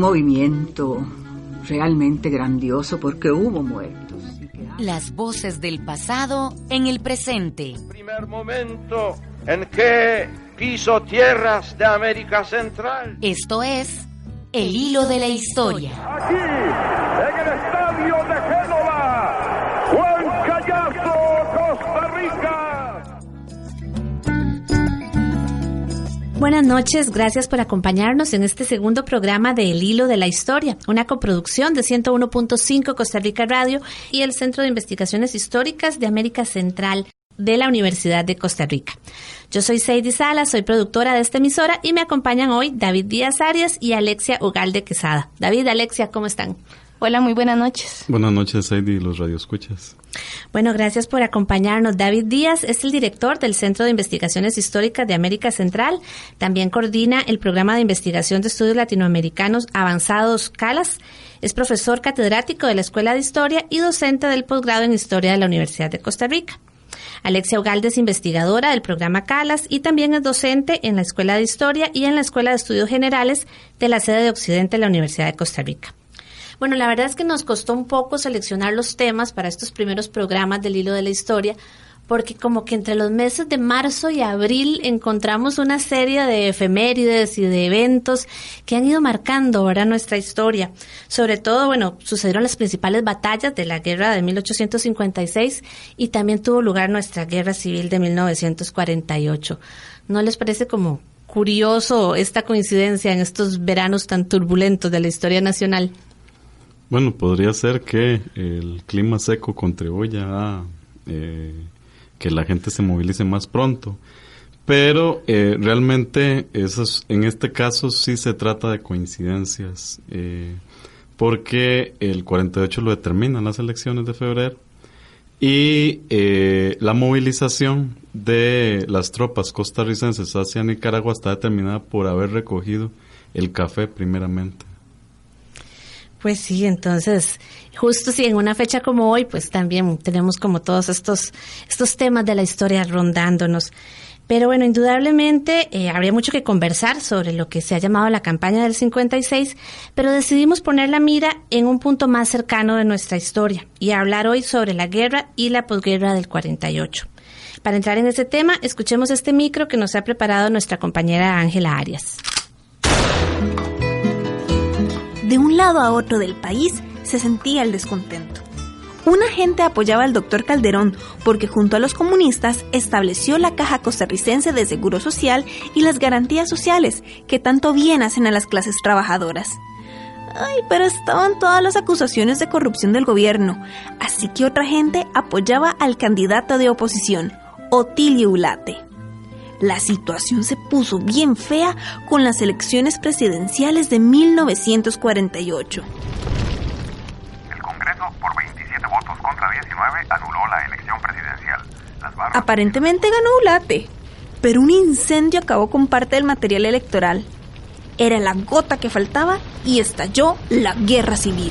movimiento realmente grandioso porque hubo muertos. Las voces del pasado en el presente. El primer momento en que piso tierras de América Central. Esto es El Hilo de la Historia. Aquí, en el estadio de Génova, Juan Callazo, Costa Rica. Buenas noches, gracias por acompañarnos en este segundo programa de El Hilo de la Historia, una coproducción de 101.5 Costa Rica Radio y el Centro de Investigaciones Históricas de América Central de la Universidad de Costa Rica. Yo soy Seidy Salas, soy productora de esta emisora y me acompañan hoy David Díaz Arias y Alexia Ugalde Quesada. David, Alexia, ¿cómo están? Hola, muy buenas noches. Buenas noches, Seidy y los radioescuchas. Bueno, gracias por acompañarnos. David Díaz es el director del Centro de Investigaciones Históricas de América Central. También coordina el programa de investigación de estudios latinoamericanos avanzados CALAS. Es profesor catedrático de la Escuela de Historia y docente del posgrado en Historia de la Universidad de Costa Rica. Alexia Ugalde es investigadora del programa CALAS y también es docente en la Escuela de Historia y en la Escuela de Estudios Generales de la sede de Occidente de la Universidad de Costa Rica. Bueno, la verdad es que nos costó un poco seleccionar los temas para estos primeros programas del Hilo de la Historia, porque como que entre los meses de marzo y abril encontramos una serie de efemérides y de eventos que han ido marcando ahora nuestra historia. Sobre todo, bueno, sucedieron las principales batallas de la guerra de 1856 y también tuvo lugar nuestra guerra civil de 1948. ¿No les parece como curioso esta coincidencia en estos veranos tan turbulentos de la historia nacional? Bueno, podría ser que el clima seco contribuya a que la gente se movilice más pronto, pero realmente en este caso sí se trata de coincidencias, porque el 48 lo determinan las elecciones de febrero y la movilización de las tropas costarricenses hacia Nicaragua está determinada por haber recogido el café primeramente. Pues sí, entonces, justo sí, en una fecha como hoy, pues también tenemos como todos estos temas de la historia rondándonos. Pero bueno, indudablemente habría mucho que conversar sobre lo que se ha llamado la campaña del 56, pero decidimos poner la mira en un punto más cercano de nuestra historia y hablar hoy sobre la guerra y la posguerra del 48. Para entrar en ese tema, escuchemos este micro que nos ha preparado nuestra compañera Ángela Arias. De un lado a otro del país se sentía el descontento. Una gente apoyaba al doctor Calderón porque junto a los comunistas estableció la Caja Costarricense de Seguro Social y las garantías sociales que tanto bien hacen a las clases trabajadoras. Ay, pero estaban todas las acusaciones de corrupción del gobierno, así que otra gente apoyaba al candidato de oposición, Otilio Ulate. La situación se puso bien fea con las elecciones presidenciales de 1948. El Congreso, por 27 votos contra 19, anuló la elección presidencial. Aparentemente ganó Ulate, pero un incendio acabó con parte del material electoral. Era la gota que faltaba y estalló la guerra civil.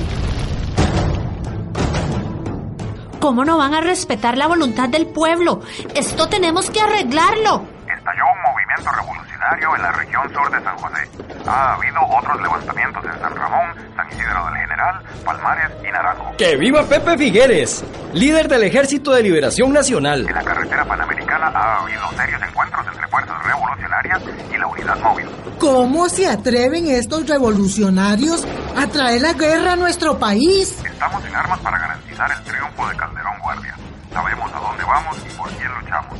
¿Cómo no van a respetar la voluntad del pueblo? Esto tenemos que arreglarlo. Estalló un movimiento revolucionario en la región sur de San José. Ha habido otros levantamientos en San Ramón, San Isidro del General, Palmares y Naranjo. ¡Que viva Pepe Figueres, líder del Ejército de Liberación Nacional! En la carretera panamericana ha habido serios encuentros entre fuerzas revolucionarias y la unidad móvil. ¿Cómo se atreven estos revolucionarios a traer la guerra a nuestro país? Estamos en armas para garantizar el triunfo de Calderón Guardia. Sabemos a dónde vamos y por quién luchamos.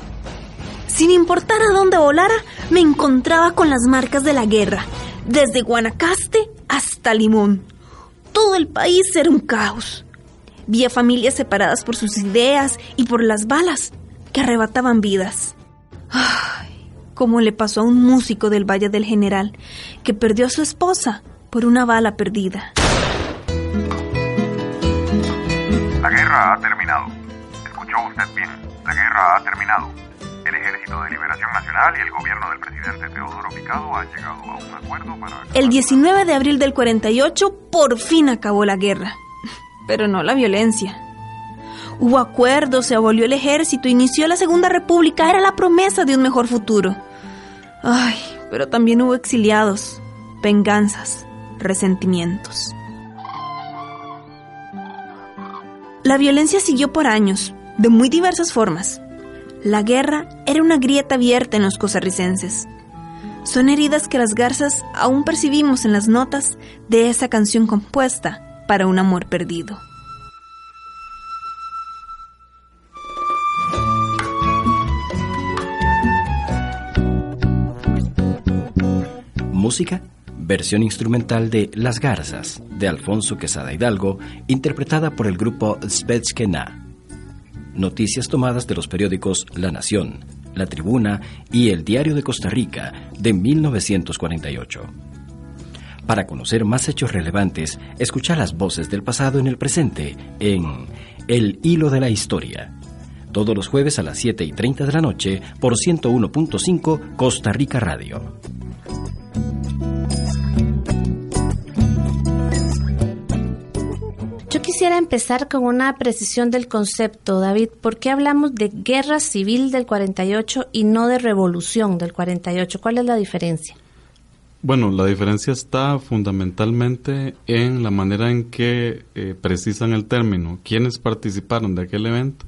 Sin importar a dónde volara, me encontraba con las marcas de la guerra, desde Guanacaste hasta Limón. Todo el país era un caos. Vi a familias separadas por sus ideas y por las balas que arrebataban vidas. Ay, como le pasó a un músico del Valle del General que perdió a su esposa por una bala perdida. La guerra ha terminado. Escuchó usted bien, la guerra ha terminado. El Ejército de Liberación Nacional y el gobierno del presidente Teodoro Picado han llegado a un acuerdo para... El 19 de abril del 48 por fin acabó la guerra, pero no la violencia. Hubo acuerdos, se abolió el ejército, inició la Segunda República, era la promesa de un mejor futuro. Ay, pero también hubo exiliados, venganzas, resentimientos. La violencia siguió por años, de muy diversas formas. La guerra era una grieta abierta en los costarricenses. Son heridas que las garzas aún percibimos en las notas de esa canción compuesta para un amor perdido. Música, versión instrumental de Las Garzas, de Alfonso Quesada Hidalgo, interpretada por el grupo Svetske Na. Noticias tomadas de los periódicos La Nación, La Tribuna y El Diario de Costa Rica de 1948. Para conocer más hechos relevantes, escucha las voces del pasado en el presente en El Hilo de la Historia. Todos los jueves a las 7:30 de la noche por 101.5 Costa Rica Radio. Yo quisiera empezar con una precisión del concepto, David. ¿Por qué hablamos de guerra civil del 48 y no de revolución del 48? ¿Cuál es la diferencia? Bueno, la diferencia está fundamentalmente en la manera en que precisan el término. ¿Quiénes participaron de aquel evento?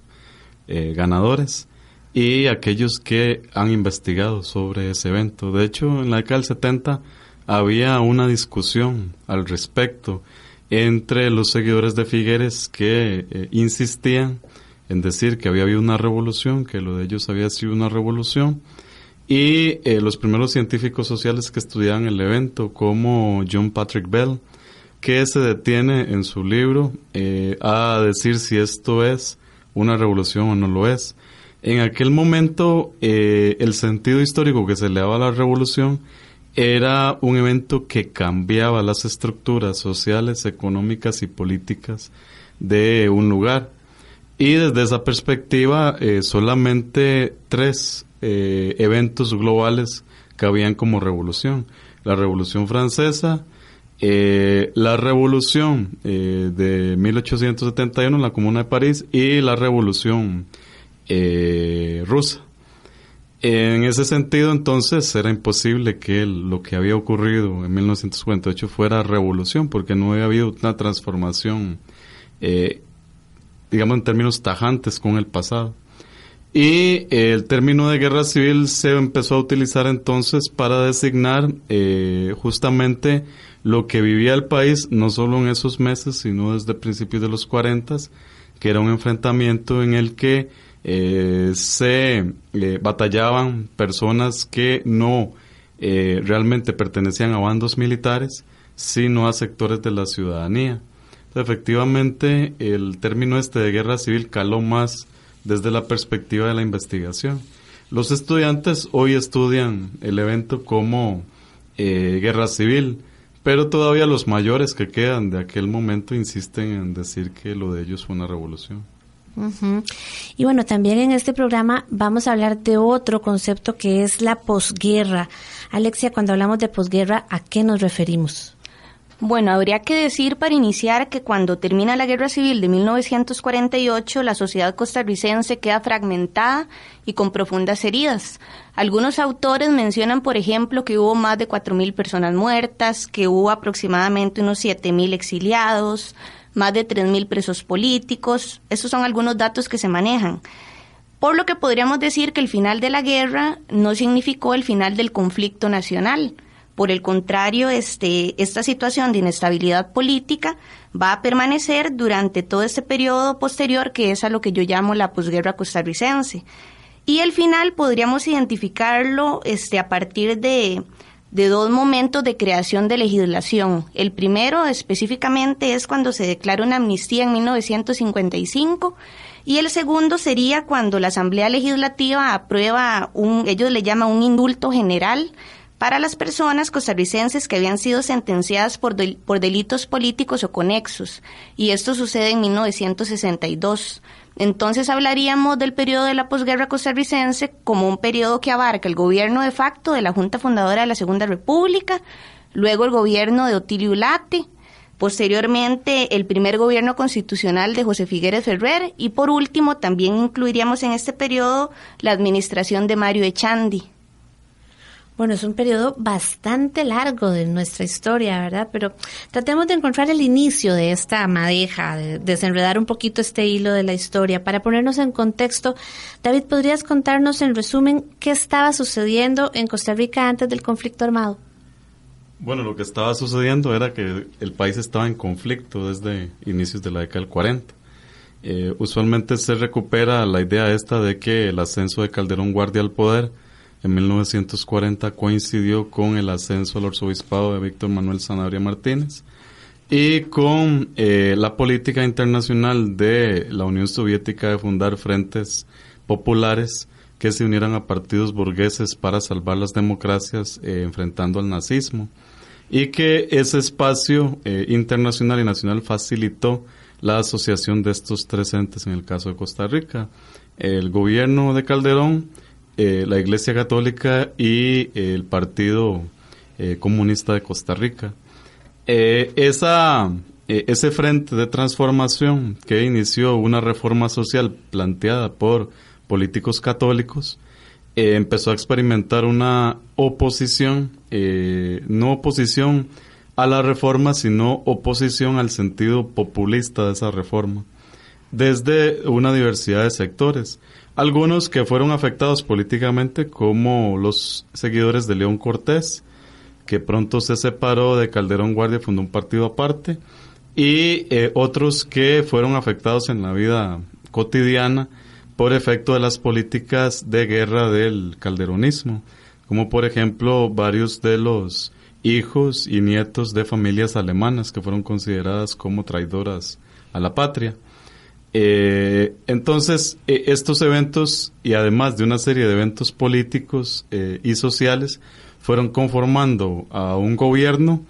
Ganadores y aquellos que han investigado sobre ese evento. De hecho, en la década del 70 había una discusión al respecto entre los seguidores de Figueres que insistían en decir que había habido una revolución, que lo de ellos había sido una revolución, y los primeros científicos sociales que estudiaban el evento, como John Patrick Bell, que se detiene en su libro a decir si esto es una revolución o no lo es. En aquel momento, el sentido histórico que se le daba a la revolución era un evento que cambiaba las estructuras sociales, económicas y políticas de un lugar. Y desde esa perspectiva, solamente 3 eventos globales cabían como revolución. La Revolución Francesa, la Revolución de 1871, la Comuna de París, y la Revolución rusa. En ese sentido, entonces, era imposible que lo que había ocurrido en 1948 fuera revolución, porque no había habido una transformación, digamos, en términos tajantes con el pasado. Y el término de guerra civil se empezó a utilizar entonces para designar justamente lo que vivía el país, no solo en esos meses, sino desde principios de los 40, que era un enfrentamiento en el que se batallaban personas que no realmente pertenecían a bandos militares, sino a sectores de la ciudadanía. Entonces, efectivamente, el término de guerra civil caló más desde la perspectiva de la investigación. Los estudiantes hoy estudian el evento como guerra civil, pero todavía los mayores que quedan de aquel momento insisten en decir que lo de ellos fue una revolución. Uh-huh. Y bueno, también en este programa vamos a hablar de otro concepto que es la posguerra. Alexia, cuando hablamos de posguerra, ¿a qué nos referimos? Bueno, habría que decir para iniciar que cuando termina la Guerra Civil de 1948, la sociedad costarricense queda fragmentada y con profundas heridas. Algunos autores mencionan, por ejemplo, que hubo más de 4.000 personas muertas, que hubo aproximadamente unos 7.000 exiliados, más de 3.000 presos políticos. Esos son algunos datos que se manejan. Por lo que podríamos decir que el final de la guerra no significó el final del conflicto nacional. Por el contrario, esta situación de inestabilidad política va a permanecer durante todo este periodo posterior, que es a lo que yo llamo la posguerra costarricense. Y el final podríamos identificarlo a partir de 2 momentos de creación de legislación. El primero específicamente es cuando se declara una amnistía en 1955, y el segundo sería cuando la Asamblea Legislativa aprueba ellos le llaman un indulto general para las personas costarricenses que habían sido sentenciadas por delitos políticos o conexos, y esto sucede en 1962. Entonces hablaríamos del periodo de la posguerra costarricense como un periodo que abarca el gobierno de facto de la Junta Fundadora de la Segunda República, luego el gobierno de Otilio Ulate, posteriormente el primer gobierno constitucional de José Figueres Ferrer, y por último también incluiríamos en este periodo la administración de Mario Echandi. Bueno, es un periodo bastante largo de nuestra historia, ¿verdad? Pero tratemos de encontrar el inicio de esta madeja, de desenredar un poquito este hilo de la historia. Para ponernos en contexto, David, ¿podrías contarnos en resumen qué estaba sucediendo en Costa Rica antes del conflicto armado? Bueno, lo que estaba sucediendo era que el país estaba en conflicto desde inicios de la década del 40. Usualmente se recupera la idea esta de que el ascenso de Calderón Guardia al poder en 1940 coincidió con el ascenso al arzobispado de Víctor Manuel Sanabria Martínez y con la política internacional de la Unión Soviética de fundar frentes populares que se unieran a partidos burgueses para salvar las democracias enfrentando al nazismo, y que ese espacio internacional y nacional facilitó la asociación de estos tres entes en el caso de Costa Rica: el gobierno de Calderón, la Iglesia Católica y el Partido Comunista de Costa Rica. Ese frente de transformación que inició una reforma social planteada por políticos católicos empezó a experimentar una oposición, no oposición a la reforma, sino oposición al sentido populista de esa reforma, desde una diversidad de sectores. Algunos que fueron afectados políticamente, como los seguidores de León Cortés, que pronto se separó de Calderón Guardia y fundó un partido aparte, y otros que fueron afectados en la vida cotidiana por efecto de las políticas de guerra del calderonismo, como por ejemplo varios de los hijos y nietos de familias alemanas que fueron consideradas como traidoras a la patria. Entonces, estos eventos, y además de una serie de eventos políticos y sociales, fueron conformando a un gobierno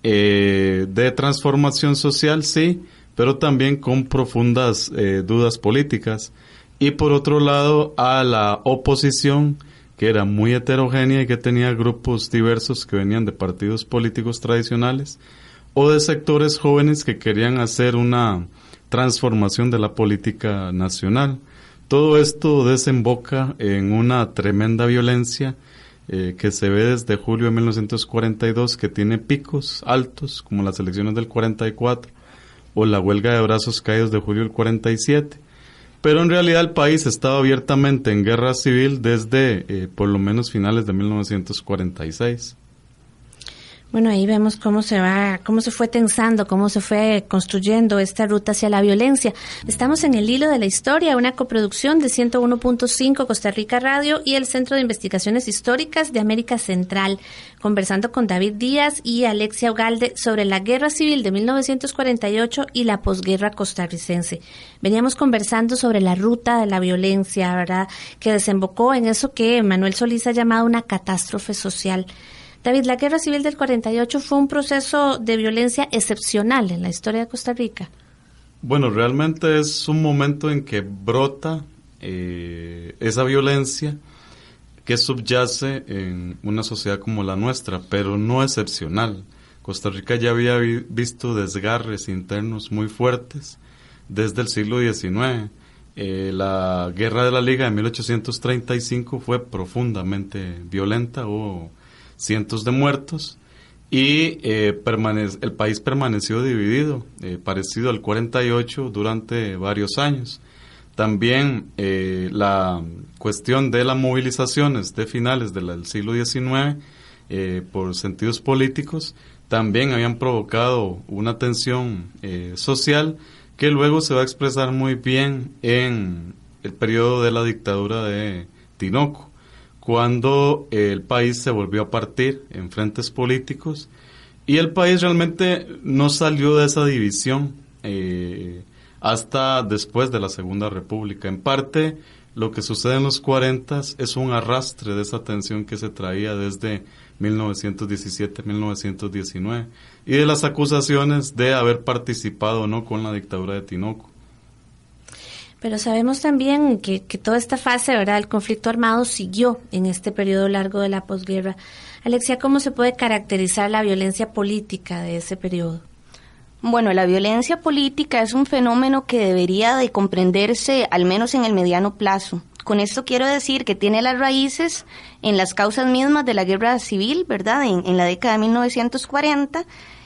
de transformación social, sí, pero también con profundas dudas políticas. Y por otro lado, a la oposición, que era muy heterogénea y que tenía grupos diversos que venían de partidos políticos tradicionales o de sectores jóvenes que querían hacer una transformación de la política nacional. Todo esto desemboca en una tremenda violencia que se ve desde julio de 1942, que tiene picos altos, como las elecciones del 44 o la huelga de brazos caídos de julio del 47. Pero en realidad el país estaba abiertamente en guerra civil desde por lo menos finales de 1946. Bueno, ahí vemos cómo se fue tensando, cómo se fue construyendo esta ruta hacia la violencia. Estamos en el hilo de la historia, una coproducción de 101.5 Costa Rica Radio y el Centro de Investigaciones Históricas de América Central, conversando con David Díaz y Alexia Ugalde sobre la Guerra Civil de 1948 y la posguerra costarricense. Veníamos conversando sobre la ruta de la violencia, ¿verdad?, que desembocó en eso que Manuel Solís ha llamado una catástrofe social. David, la Guerra Civil del 48 fue un proceso de violencia excepcional en la historia de Costa Rica. Bueno, realmente es un momento en que brota esa violencia que subyace en una sociedad como la nuestra, pero no excepcional. Costa Rica ya había visto desgarres internos muy fuertes desde el siglo XIX. La Guerra de la Liga de 1835 fue profundamente violenta, hubo cientos de muertos y el país permaneció dividido, parecido al 48 durante varios años. También la cuestión de las movilizaciones de finales del siglo XIX por sentidos políticos también habían provocado una tensión social que luego se va a expresar muy bien en el periodo de la dictadura de Tinoco, cuando el país se volvió a partir en frentes políticos y el país realmente no salió de esa división hasta después de la Segunda República. En parte, lo que sucede en los 40 es un arrastre de esa tensión que se traía desde 1917-1919 y de las acusaciones de haber participado o no con la dictadura de Tinoco. Pero sabemos también que toda esta fase, ¿verdad?, del conflicto armado siguió en este periodo largo de la posguerra. Alexia, ¿cómo se puede caracterizar la violencia política de ese periodo? Bueno, la violencia política es un fenómeno que debería de comprenderse al menos en el mediano plazo. Con esto quiero decir que tiene las raíces en las causas mismas de la guerra civil, ¿verdad?, en la década de 1940,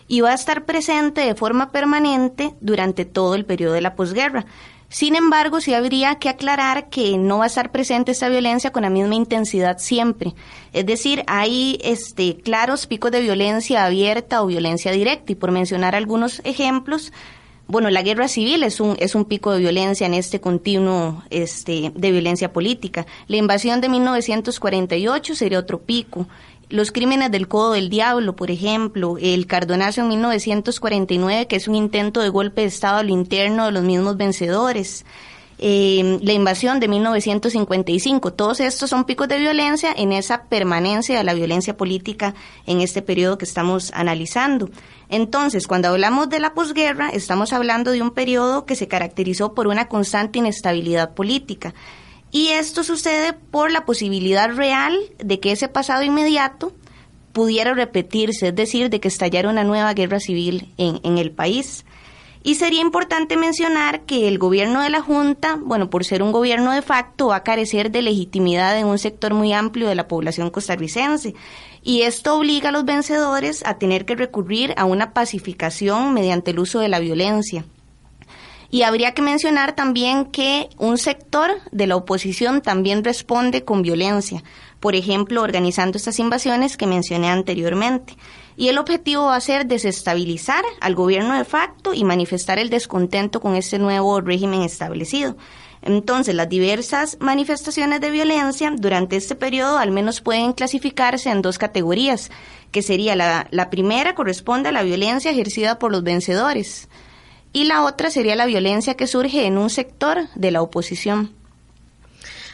y va a estar presente de forma permanente durante todo el periodo de la posguerra. Sin embargo, sí habría que aclarar que no va a estar presente esta violencia con la misma intensidad siempre. Es decir, hay claros picos de violencia abierta o violencia directa, y por mencionar algunos ejemplos, bueno, la guerra civil es un pico de violencia en este continuo de violencia política. La invasión de 1948 sería otro pico. Los crímenes del Codo del Diablo, por ejemplo, el Cardonazo en 1949, que es un intento de golpe de Estado a lo interno de los mismos vencedores, la invasión de 1955, todos estos son picos de violencia en esa permanencia de la violencia política en este periodo que estamos analizando. Entonces, cuando hablamos de la posguerra, estamos hablando de un periodo que se caracterizó por una constante inestabilidad política. Y esto sucede por la posibilidad real de que ese pasado inmediato pudiera repetirse, es decir, de que estallara una nueva guerra civil en el país. Y sería importante mencionar que el gobierno de la Junta, bueno, por ser un gobierno de facto, va a carecer de legitimidad en un sector muy amplio de la población costarricense. Y esto obliga a los vencedores a tener que recurrir a una pacificación mediante el uso de la violencia. Y habría que mencionar también que un sector de la oposición también responde con violencia, por ejemplo, organizando estas invasiones que mencioné anteriormente. Y el objetivo va a ser desestabilizar al gobierno de facto y manifestar el descontento con este nuevo régimen establecido. Entonces, las diversas manifestaciones de violencia durante este periodo al menos pueden clasificarse en dos categorías, que sería la primera corresponde a la violencia ejercida por los vencedores, y la otra sería la violencia que surge en un sector de la oposición.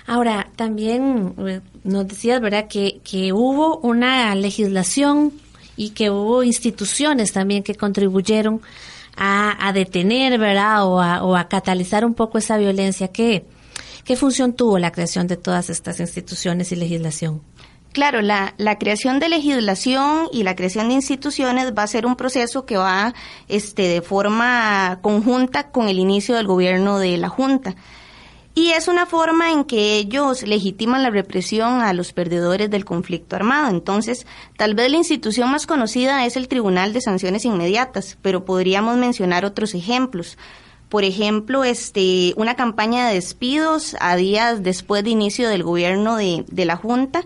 Ahora, también nos decías, ¿verdad?, que hubo una legislación y que hubo instituciones también que contribuyeron a detener, ¿verdad?, o a catalizar un poco esa violencia. ¿Qué función tuvo la creación de todas estas instituciones y legislación? Claro, la creación de legislación y la creación de instituciones va a ser un proceso que va de forma conjunta con el inicio del gobierno de la Junta. Y es una forma en que ellos legitiman la represión a los perdedores del conflicto armado. Entonces, tal vez la institución más conocida es el Tribunal de Sanciones Inmediatas, pero podríamos mencionar otros ejemplos. Por ejemplo, una campaña de despidos a días después de inicio del gobierno de la Junta,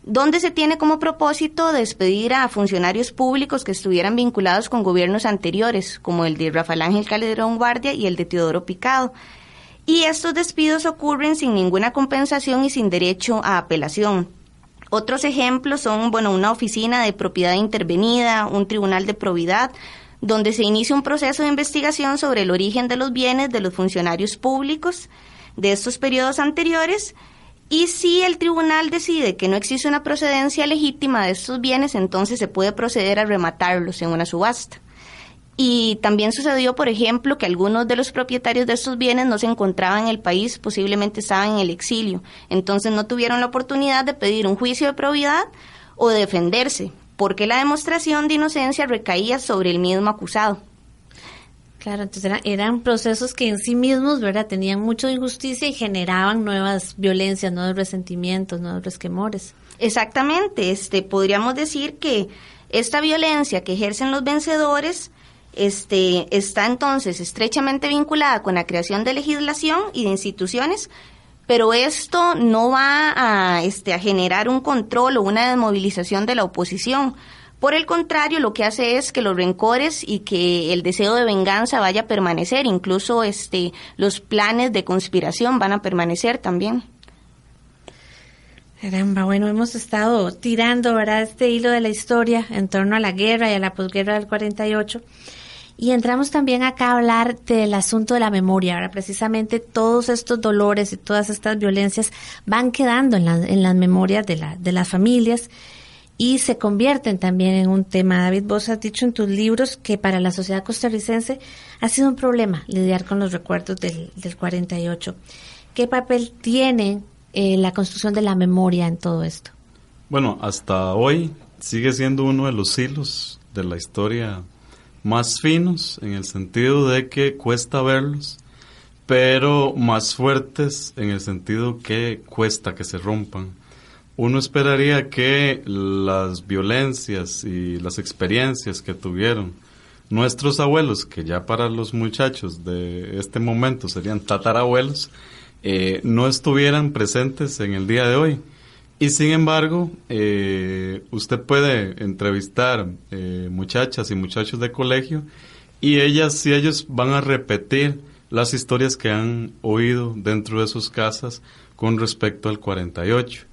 donde se tiene como propósito despedir a funcionarios públicos que estuvieran vinculados con gobiernos anteriores, como el de Rafael Ángel Calderón Guardia y el de Teodoro Picado. Y estos despidos ocurren sin ninguna compensación y sin derecho a apelación. Otros ejemplos son, una oficina de propiedad intervenida, un tribunal de probidad, donde se inicia un proceso de investigación sobre el origen de los bienes de los funcionarios públicos de estos periodos anteriores. Y si el tribunal decide que no existe una procedencia legítima de estos bienes, entonces se puede proceder a rematarlos en una subasta. Y también sucedió, por ejemplo, que algunos de los propietarios de estos bienes no se encontraban en el país, posiblemente estaban en el exilio. Entonces no tuvieron la oportunidad de pedir un juicio de probidad o de defenderse, porque la demostración de inocencia recaía sobre el mismo acusado. Claro, entonces eran procesos que en sí mismos, ¿verdad?, tenían mucha injusticia y generaban nuevas violencias, nuevos resentimientos, nuevos resquemores. Exactamente, podríamos decir que esta violencia que ejercen los vencedores está entonces estrechamente vinculada con la creación de legislación y de instituciones, pero esto no va a generar un control o una desmovilización de la oposición. Por el contrario, lo que hace es que los rencores y que el deseo de venganza vaya a permanecer, incluso los planes de conspiración van a permanecer también. Caramba, bueno, hemos estado tirando, ¿verdad?, este hilo de la historia en torno a la guerra y a la posguerra del 48, y entramos también acá a hablar del asunto de la memoria, ¿verdad? Precisamente todos estos dolores y todas estas violencias van quedando en las memorias de las familias, y se convierten también en un tema. David, vos has dicho en tus libros que para la sociedad costarricense ha sido un problema lidiar con los recuerdos del 48. ¿Qué papel tiene la construcción de la memoria en todo esto? Bueno, hasta hoy sigue siendo uno de los hilos de la historia más finos en el sentido de que cuesta verlos, pero más fuertes en el sentido que cuesta que se rompan. Uno esperaría que las violencias y las experiencias que tuvieron nuestros abuelos, que ya para los muchachos de este momento serían tatarabuelos, no estuvieran presentes en el día de hoy. Y sin embargo, usted puede entrevistar muchachas y muchachos de colegio y ellas y ellos van a repetir las historias que han oído dentro de sus casas con respecto al 48.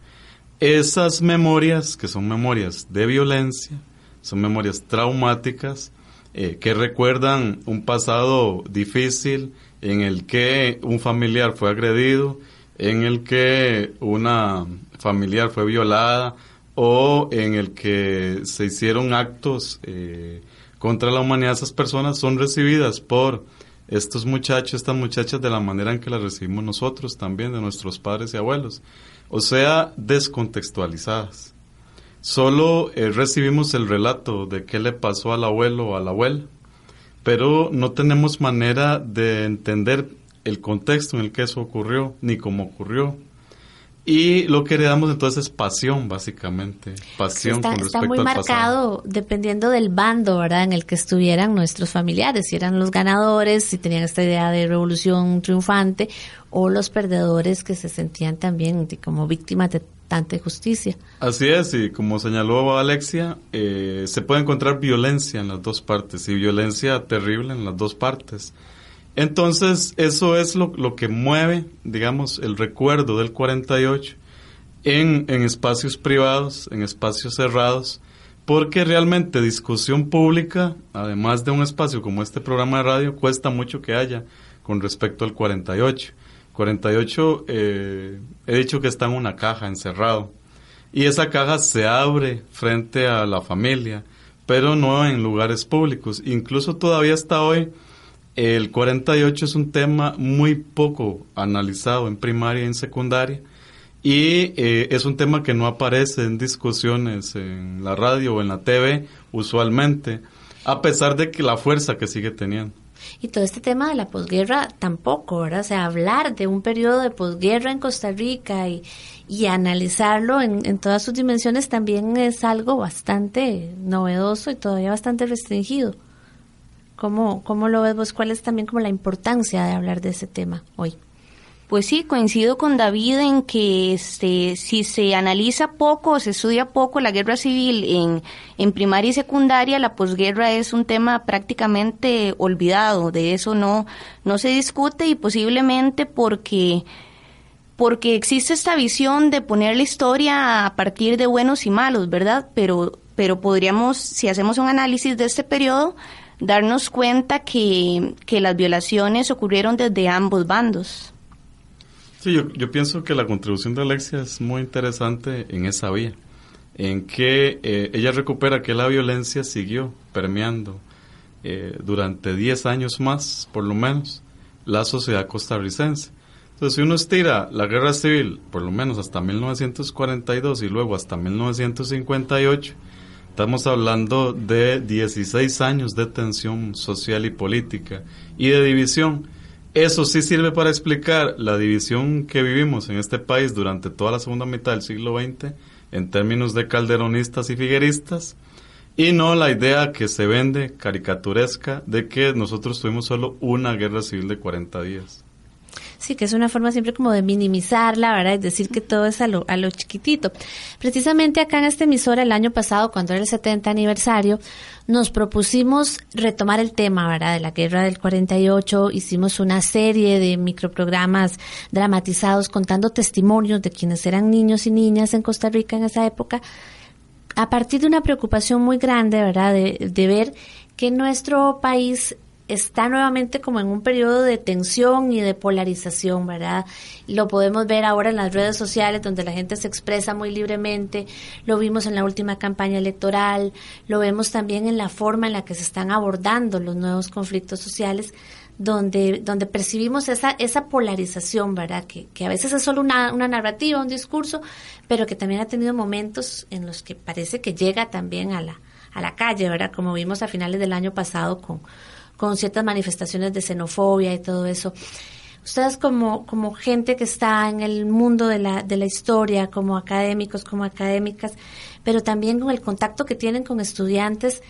Esas memorias, que son memorias de violencia, son memorias traumáticas, que recuerdan un pasado difícil en el que un familiar fue agredido, en el que una familiar fue violada o en el que se hicieron actos contra la humanidad. Esas personas son recibidas por estos muchachos, estas muchachas de la manera en que las recibimos nosotros también, de nuestros padres y abuelos, o sea, descontextualizadas. Solo recibimos el relato de qué le pasó al abuelo o a la abuela, pero no tenemos manera de entender el contexto en el que eso ocurrió, ni cómo ocurrió. Y lo que heredamos entonces es pasión, básicamente, pasión con respecto al pasado. Está muy marcado dependiendo del bando, ¿verdad?, en el que estuvieran nuestros familiares, si eran los ganadores, si tenían esta idea de revolución triunfante, o los perdedores que se sentían también como víctimas de tanta injusticia. Así es, y como señaló Alexia, se puede encontrar violencia en las dos partes, y violencia terrible en las dos partes. Entonces, eso es lo que mueve, digamos, el recuerdo del 48 en espacios privados, en espacios cerrados, porque realmente discusión pública, además de un espacio como este programa de radio, cuesta mucho que haya con respecto al 48. 48, he dicho que está en una caja, encerrado, y esa caja se abre frente a la familia, pero no en lugares públicos. Incluso todavía hasta hoy, el 48 es un tema muy poco analizado en primaria y en secundaria, y es un tema que no aparece en discusiones en la radio o en la TV usualmente, a pesar de que la fuerza que sigue teniendo. Y todo este tema de la posguerra tampoco, ¿verdad? O sea, hablar de un periodo de posguerra en Costa Rica y analizarlo en todas sus dimensiones también es algo bastante novedoso y todavía bastante restringido. ¿Cómo lo ves vos? ¿Cuál es también como la importancia de hablar de ese tema hoy? Pues sí, coincido con David en que si se analiza poco o se estudia poco la guerra civil en primaria y secundaria, la posguerra es un tema prácticamente olvidado. De eso no se discute, y posiblemente porque existe esta visión de poner la historia a partir de buenos y malos, ¿verdad? Pero podríamos, si hacemos un análisis de este periodo, darnos cuenta que las violaciones ocurrieron desde ambos bandos. Sí, yo pienso que la contribución de Alexia es muy interesante en esa vía, en que ella recupera que la violencia siguió permeando durante 10 años más, por lo menos, la sociedad costarricense. Entonces, si uno estira la guerra civil, por lo menos hasta 1942 y luego hasta 1958, estamos hablando de 16 años de tensión social y política y de división. Eso sí sirve para explicar la división que vivimos en este país durante toda la segunda mitad del siglo XX en términos de calderonistas y figueristas, y no la idea que se vende caricaturesca de que nosotros tuvimos solo una guerra civil de 40 días. Sí, que es una forma siempre como de minimizarla, ¿verdad? Es decir, que todo es a lo chiquitito. Precisamente acá en esta emisora el año pasado, cuando era el 70 aniversario, nos propusimos retomar el tema, ¿verdad?, de la guerra del 48. Hicimos una serie de microprogramas dramatizados contando testimonios de quienes eran niños y niñas en Costa Rica en esa época, a partir de una preocupación muy grande, ¿verdad?, de ver que nuestro país está nuevamente como en un periodo de tensión y de polarización, ¿verdad? Lo podemos ver ahora en las redes sociales, donde la gente se expresa muy libremente, lo vimos en la última campaña electoral, lo vemos también en la forma en la que se están abordando los nuevos conflictos sociales, donde percibimos esa polarización, ¿verdad? Que a veces es solo una narrativa, un discurso, pero que también ha tenido momentos en los que parece que llega también a la calle, ¿verdad? Como vimos a finales del año pasado con ciertas manifestaciones de xenofobia y todo eso. Ustedes como gente que está en el mundo de la historia, como académicos, como académicas, pero también con el contacto que tienen con estudiantes,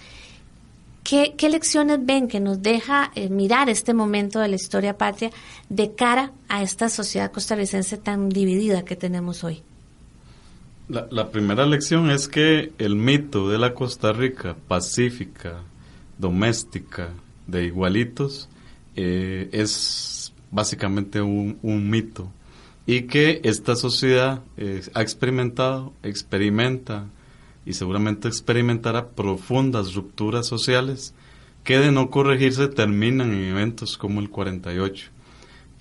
¿qué lecciones ven que nos deja mirar este momento de la historia patria de cara a esta sociedad costarricense tan dividida que tenemos hoy? La primera lección es que el mito de la Costa Rica pacífica, doméstica, de igualitos, es básicamente un mito, y que esta sociedad ha experimentado, experimenta y seguramente experimentará profundas rupturas sociales que, de no corregirse, terminan en eventos como el 48.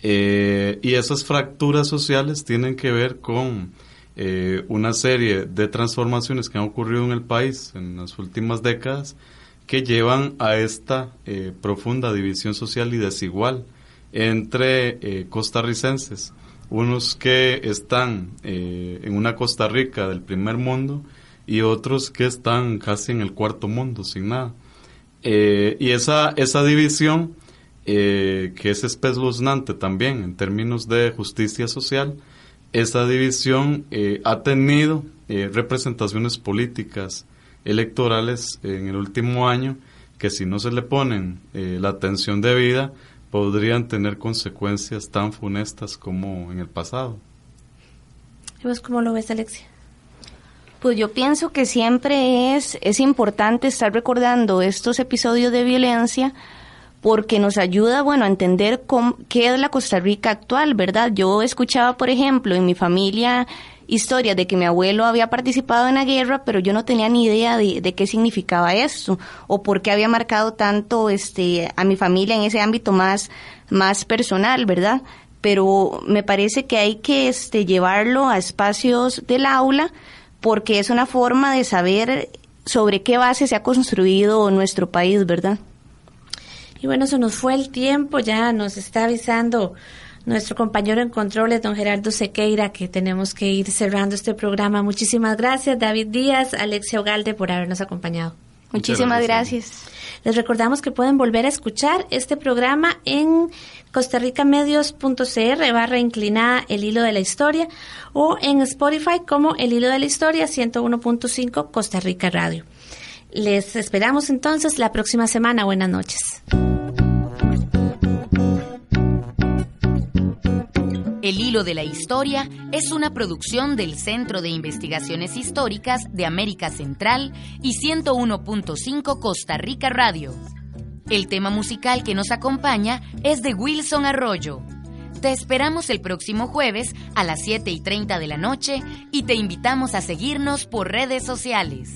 Y esas fracturas sociales tienen que ver con una serie de transformaciones que han ocurrido en el país en las últimas décadas, que llevan a esta profunda división social y desigual entre costarricenses, unos que están en una Costa Rica del primer mundo y otros que están casi en el cuarto mundo, sin nada. Y esa división, que es espeluznante también en términos de justicia social, esa división ha tenido representaciones políticas electorales en el último año que, si no se le ponen la atención debida, podrían tener consecuencias tan funestas como en el pasado. ¿Y vos cómo lo ves, Alexia? Pues yo pienso que siempre es importante estar recordando estos episodios de violencia, porque nos ayuda, a entender qué es la Costa Rica actual, ¿verdad? Yo escuchaba, por ejemplo, en mi familia historias de que mi abuelo había participado en la guerra, pero yo no tenía ni idea de qué significaba esto, o por qué había marcado tanto a mi familia en ese ámbito más personal, ¿verdad? Pero me parece que hay que llevarlo a espacios del aula, porque es una forma de saber sobre qué base se ha construido nuestro país, ¿verdad? Y bueno, se nos fue el tiempo, ya nos está avisando nuestro compañero en controles, don Gerardo Sequeira, que tenemos que ir cerrando este programa. Muchísimas gracias, David Díaz, Alexia Ugalde, por habernos acompañado. Muchísimas gracias. Les recordamos que pueden volver a escuchar este programa en costarricamedios.cr/inclinada El Hilo de la Historia, o en Spotify como El Hilo de la Historia 101.5 Costa Rica Radio. Les esperamos entonces la próxima semana. Buenas noches. El Hilo de la Historia es una producción del Centro de Investigaciones Históricas de América Central y 101.5 Costa Rica Radio. El tema musical que nos acompaña es de Wilson Arroyo. Te esperamos el próximo jueves a las 7:30 de la noche y te invitamos a seguirnos por redes sociales.